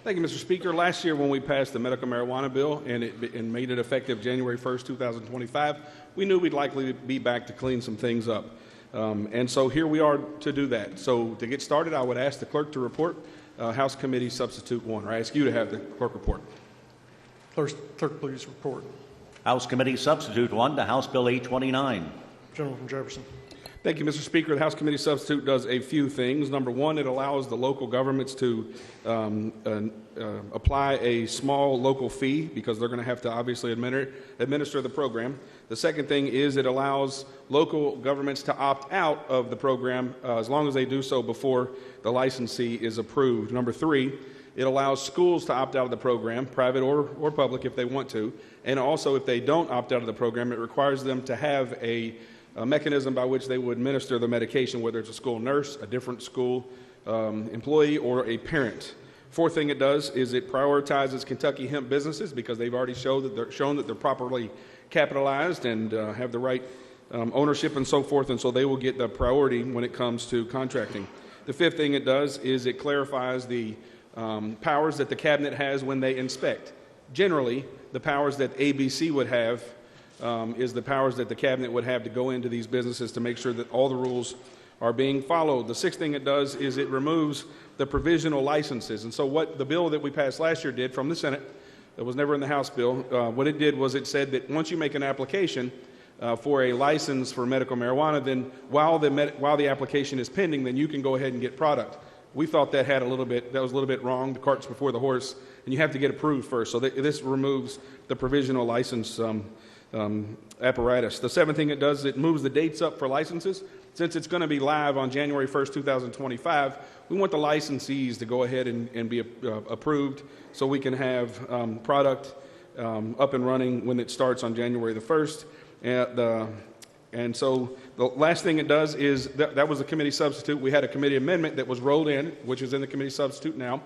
Thank you, Mr. Speaker. Last year when we passed the medical marijuana bill and made it effective January 1st, 2025, we knew we'd likely be back to clean some things up. And so here we are to do that. So to get started, I would ask the clerk to report House Committee Substitute 1, or I ask you to have the clerk report. Clerk, please report. House Committee Substitute 1 to House Bill 829. Gentleman from Jefferson. Thank you, Mr. Speaker. The House Committee Substitute does a few things. Number one, it allows the local governments to apply a small local fee because they're going to have to obviously administer the program. The second thing is it allows local governments to opt out of the program as long as they do so before the licensee is approved. Number three, it allows schools to opt out of the program, private or public if they want to. And also, if they don't opt out of the program, it requires them to have a mechanism by which they would administer the medication, whether it's a school nurse, a different school employee, or a parent. Fourth thing it does is it prioritizes Kentucky hemp businesses because they've already shown that they're properly capitalized and have the right ownership and so forth, and so they will get the priority when it comes to contracting. The fifth thing it does is it clarifies the powers that the cabinet has when they inspect. Generally, the powers that ABC would have is the powers that the cabinet would have to go into these businesses to make sure that all the rules are being followed. The sixth thing it does is it removes the provisional licenses. And so what the bill that we passed last year did from the Senate, that was never in the House bill, what it did was it said that once you make an application for a license for medical marijuana, then while the application is pending, then you can go ahead and get product. We thought that was a little bit wrong, the cart's before the horse, and you have to get approved first. So this removes the provisional license apparatus. The seventh thing it does is it moves the dates up for licenses. Since it's going to be live on January 1st, 2025, we want the licensees to go ahead and be approved so we can have product up and running when it starts on January the 1st. And so the last thing it does is that was a committee substitute. We had a committee amendment that was rolled in, which is in the committee substitute now,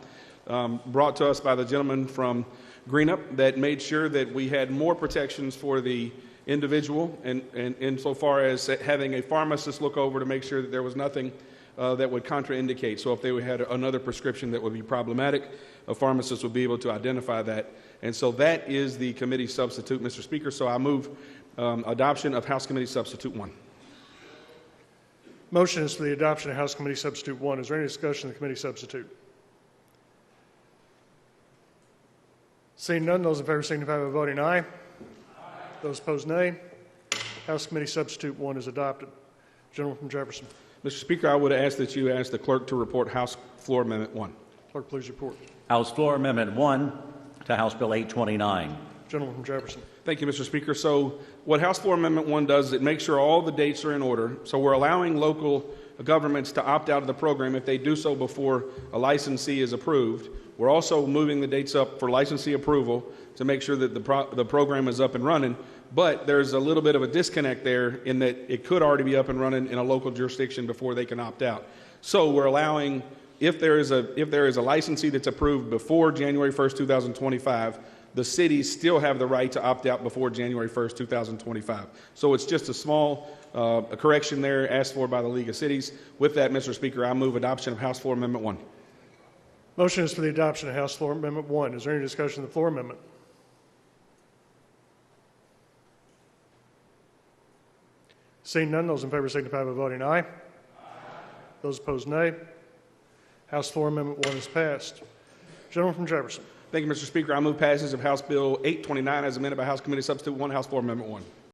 brought to us by the gentleman from Greenup that made sure that we had more protections for the individual and insofar as having a pharmacist look over to make sure that there was nothing that would contraindicate. So if they had another prescription that would be problematic, a pharmacist would be able to identify that. And so that is the committee substitute, Mr. Speaker. So I move adoption of House Committee Substitute 1. Motion is for the adoption of House Committee Substitute 1. Is there any discussion of the committee substitute? Seeing none, those in favor signify by voting aye. Aye. Those opposed, nay. House Committee Substitute 1 is adopted. Gentleman from Jefferson. Mr. Speaker, I would ask that you ask the clerk to report House Floor Amendment 1. Clerk, please report. House Floor Amendment 1 to House Bill 829. Gentleman from Jefferson. Thank you, Mr. Speaker. So what House Floor Amendment 1 does is it makes sure all the dates are in order. So we're allowing local governments to opt out of the program if they do so before a licensee is approved. We're also moving the dates up for licensee approval to make sure that the program is up and running. But there's a little bit of a disconnect there in that it could already be up and running in a local jurisdiction before they can opt out. So we're allowing, if there is a licensee that's approved before January 1st, 2025, the cities still have the right to opt out before January 1st, 2025. So it's just a small correction there asked for by the League of Cities. With that, Mr. Speaker, I move adoption of House Floor Amendment 1. Motion is for the adoption of House Floor Amendment 1. Is there any discussion of the floor amendment? Seeing none, those in favor signify by voting aye. Aye. Those opposed, nay. House Floor Amendment 1 is passed. Gentleman from Jefferson. Thank you, Mr. Speaker. I move passage of House Bill 829 as amended by House Committee Substitute 1, House Floor Amendment 1.